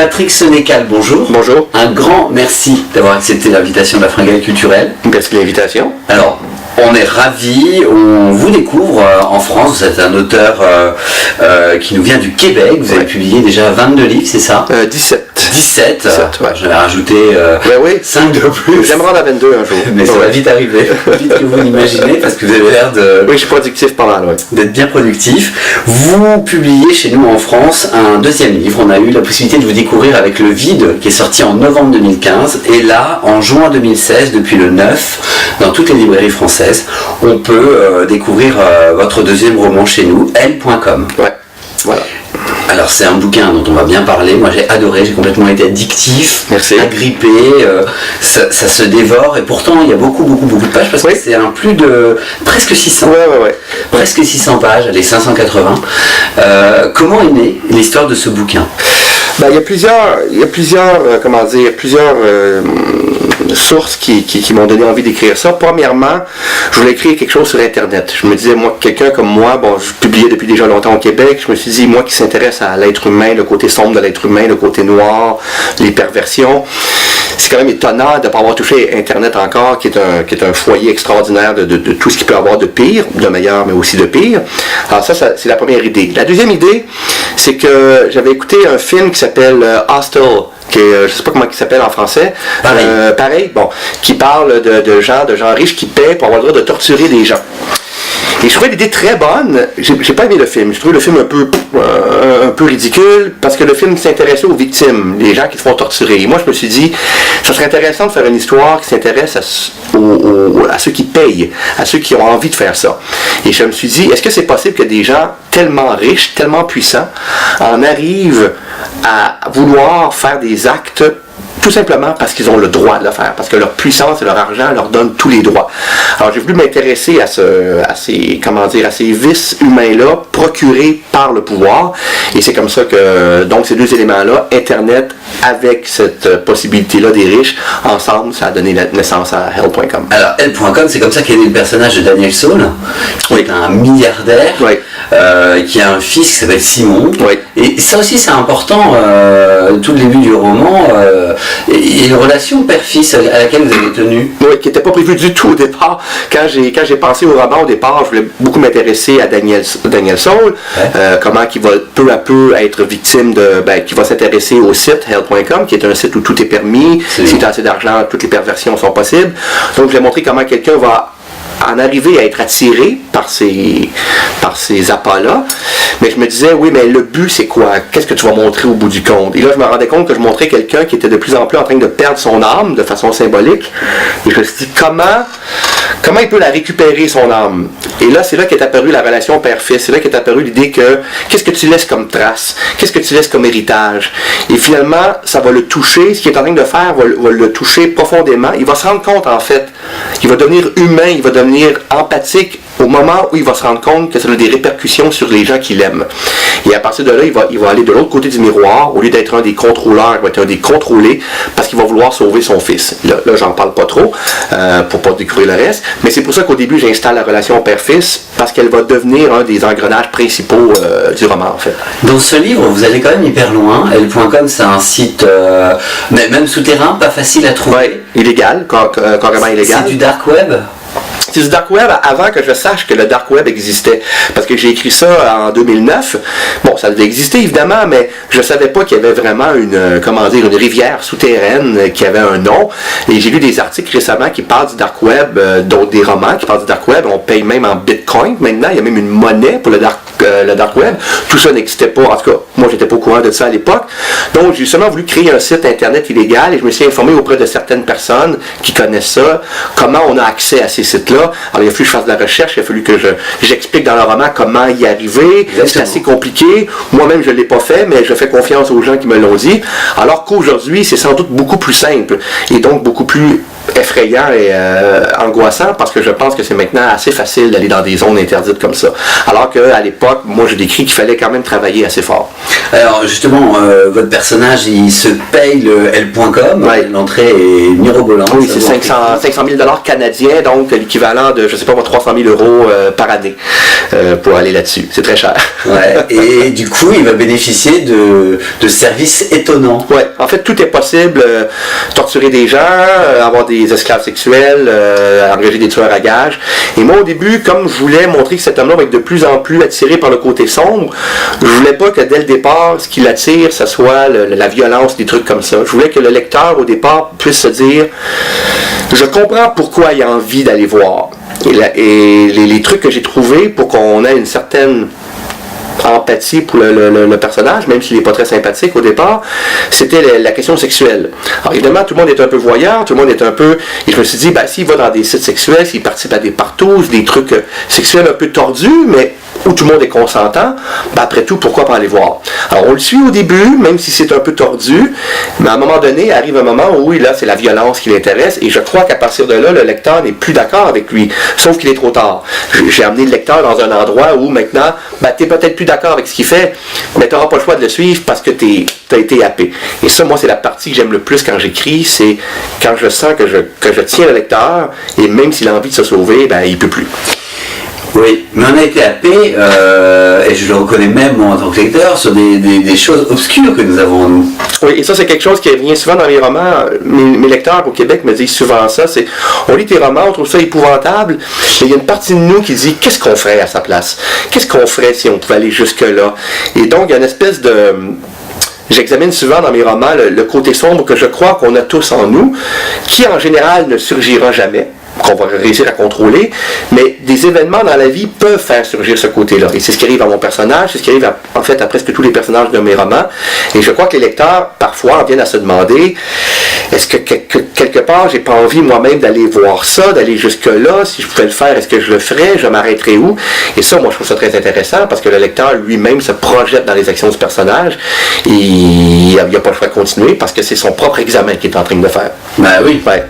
Patrick Sénécal, bonjour. Bonjour. Un grand merci d'avoir accepté l'invitation de la Fringale Culturelle. Merci de l'invitation. Alors, on est ravis, on vous découvre en France, vous êtes un auteur qui nous vient du Québec, vous avez publié déjà 22 livres, c'est ça 17. 17, ouais. J'en ai rajouté 5 de plus. J'aimerais en avoir 22 un jour. Mais ça va vite arriver, vite que vous l'imaginez, parce que vous avez l'air de... Oui, je suis productif pas mal, d'être bien productif. Vous publiez chez nous en France un deuxième livre, on a eu la possibilité de vous découvrir avec Le Vide, qui est sorti en novembre 2015, et là, en juin 2016, depuis le 9, dans toutes les librairies françaises, on peut découvrir votre deuxième roman chez nous, Elle.com. Ouais, voilà. Alors c'est un bouquin dont on va bien parler, moi j'ai adoré, j'ai complètement été addictif, Merci. Agrippé, ça se dévore et pourtant il y a beaucoup de pages parce que c'est un plus de presque 600. Ouais. Presque 600 pages, allez 580. Comment est née l'histoire de ce bouquin? Il y a plusieurs sources qui m'ont donné envie d'écrire ça. Premièrement, je voulais écrire quelque chose sur Internet. Je me disais, moi, quelqu'un comme moi, je publiais depuis déjà longtemps au Québec, je me suis dit, moi qui s'intéresse à l'être humain, le côté sombre de l'être humain, le côté noir, les perversions, c'est quand même étonnant de ne pas avoir touché Internet encore, qui est un foyer extraordinaire de tout ce qu'il peut avoir de pire, de meilleur, mais aussi de pire. Alors ça c'est la première idée. La deuxième idée, c'est que j'avais écouté un film qui s'appelle Hostel, je ne sais pas comment il s'appelle en français. Pareil, qui parle de gens riches qui paient pour avoir le droit de torturer des gens. Et je trouvais l'idée très bonne. J'ai pas aimé le film. Je trouvais le film un peu ridicule parce que le film s'intéressait aux victimes, les gens qui se font torturer. Et moi, je me suis dit, ça serait intéressant de faire une histoire qui s'intéresse à ceux qui payent, à ceux qui ont envie de faire ça. Et je me suis dit, est-ce que c'est possible que des gens tellement riches, tellement puissants, en arrivent à vouloir faire des actes tout simplement parce qu'ils ont le droit de le faire, parce que leur puissance et leur argent leur donnent tous les droits. Alors j'ai voulu m'intéresser à ces vices humains-là procurés par le pouvoir, et c'est comme ça que, donc ces deux éléments-là, Internet avec cette possibilité-là des riches, ensemble, ça a donné naissance à Elle.com. Alors Elle.com, c'est comme ça qu'est né le personnage de Daniel Saul, qui est un milliardaire, qui a un fils qui s'appelle Simon, et ça aussi c'est important, tout le début du roman, et une relation père-fils à laquelle vous avez tenu. Oui, qui n'était pas prévu du tout au départ. Quand j'ai pensé au roman au départ, je voulais beaucoup m'intéresser à Daniel Saul, comment il va peu à peu être victime qui va s'intéresser au site Elle.com, qui est un site où tout est permis, si tu as assez d'argent, toutes les perversions sont possibles. Donc je vais montrer comment quelqu'un va en arriver à être attiré par ces appâts-là. Mais je me disais, oui, mais le but, c'est quoi? Qu'est-ce que tu vas montrer au bout du compte? Et là, je me rendais compte que je montrais quelqu'un qui était de plus en plus en train de perdre son âme de façon symbolique. Et je me suis dit, comment il peut la récupérer, son âme? Et là, c'est là qu'est apparue la relation père-fils. C'est là qu'est apparue l'idée que, qu'est-ce que tu laisses comme trace? Qu'est-ce que tu laisses comme héritage? Et finalement, ça va le toucher. Ce qu'il est en train de faire va le toucher profondément. Il va se rendre compte, en fait. Il va devenir humain, il va devenir empathique au moment où il va se rendre compte que ça a des répercussions sur les gens qu'il aime. Et à partir de là, il va aller de l'autre côté du miroir. Au lieu d'être un des contrôleurs, il va être un des contrôlés parce qu'il va vouloir sauver son fils. Là j'en parle pas trop pour pas découvrir le reste. Mais c'est pour ça qu'au début, j'installe la relation père-fils parce qu'elle va devenir un des engrenages principaux du roman, en fait. Dans ce livre, vous allez quand même hyper loin. Elle.com, c'est un site même souterrain, pas facile à trouver. Ouais, illégal, carrément illégal. C'est du dark web? C'est du dark web avant que je sache que le dark web existait. Parce que j'ai écrit ça en 2009. Bon, ça devait exister évidemment, mais je ne savais pas qu'il y avait vraiment une rivière souterraine qui avait un nom. Et j'ai lu des articles récemment qui parlent du dark web, d'autres des romans qui parlent du dark web. On paye même en bitcoin maintenant. Il y a même une monnaie pour le dark web. Tout ça n'existait pas. En tout cas, moi, j'étais pas au courant de ça à l'époque. Donc, j'ai seulement voulu créer un site internet illégal et je me suis informé auprès de certaines personnes qui connaissent ça, comment on a accès à ces sites-là. Alors, il a fallu que je fasse de la recherche, il a fallu que j'explique dans le roman comment y arriver. C'est assez compliqué. Moi-même, je ne l'ai pas fait, mais je fais confiance aux gens qui me l'ont dit. Alors qu'aujourd'hui, c'est sans doute beaucoup plus simple et donc beaucoup plus effrayant et angoissant parce que je pense que c'est maintenant assez facile d'aller dans des zones interdites comme ça. Alors qu'à l'époque, moi je décris qu'il fallait quand même travailler assez fort. Alors justement, votre personnage, il se paye le L.com, ouais. L'entrée est mirobolante. Oui, c'est 500 000 $ canadiens, donc l'équivalent de, je sais pas, 300 000 € par année pour aller là-dessus. C'est très cher. Ouais, et du coup, il va bénéficier de services étonnants. Ouais, en fait, tout est possible. Torturer des gens, avoir des esclaves sexuels, engager des tueurs à gages. Et moi, au début, comme je voulais montrer que cet homme-là va être de plus en plus attiré par le côté sombre, je voulais pas que dès le départ, ce qui l'attire, ça soit la violence, des trucs comme ça. Je voulais que le lecteur, au départ, puisse se dire « Je comprends pourquoi il a envie d'aller voir. » Et les trucs que j'ai trouvés pour qu'on ait une certaine empathie pour le personnage, même s'il n'est pas très sympathique au départ, c'était la question sexuelle. Alors évidemment, tout le monde est un peu voyeur, tout le monde est un peu... Et je me suis dit, ben, s'il va dans des sites sexuels, s'il participe à des partous, des trucs sexuels un peu tordus, mais où tout le monde est consentant, ben après tout, pourquoi pas aller voir? Alors on le suit au début, même si c'est un peu tordu, mais à un moment donné, arrive un moment où là, c'est la violence qui l'intéresse, et je crois qu'à partir de là, le lecteur n'est plus d'accord avec lui, sauf qu'il est trop tard. J'ai amené le lecteur dans un endroit où maintenant, ben, tu n'es peut-être plus d'accord avec ce qu'il fait, mais tu n'auras pas le choix de le suivre parce que tu as été happé. Et ça, moi, c'est la partie que j'aime le plus quand j'écris, c'est quand je sens que je tiens le lecteur, et même s'il a envie de se sauver, ben, il ne peut plus. Oui, mais on a été happé, et je le reconnais même moi en tant que lecteur, sur des choses obscures que nous avons en nous. Oui, et ça c'est quelque chose qui revient souvent dans mes romans. Mes lecteurs au Québec me disent souvent ça, c'est on lit tes romans, on trouve ça épouvantable, mais il y a une partie de nous qui dit qu'est-ce qu'on ferait à sa place? Qu'est-ce qu'on ferait si on pouvait aller jusque-là? Et donc il y a une espèce de... J'examine souvent dans mes romans le côté sombre que je crois qu'on a tous en nous, qui en général ne surgira jamais, qu'on va réussir à contrôler, mais des événements dans la vie peuvent faire surgir ce côté-là. Et c'est ce qui arrive à mon personnage, c'est ce qui arrive en fait à presque tous les personnages de mes romans. Et je crois que les lecteurs, parfois, en viennent à se demander, est-ce que quelque part, j'ai pas envie moi-même d'aller voir ça, d'aller jusque-là, si je pouvais le faire, est-ce que je le ferais, je m'arrêterais où? Et ça, moi, je trouve ça très intéressant, parce que le lecteur lui-même se projette dans les actions du personnage, et il n'a pas le choix de continuer, parce que c'est son propre examen qu'il est en train de faire. Ben oui. Ouais.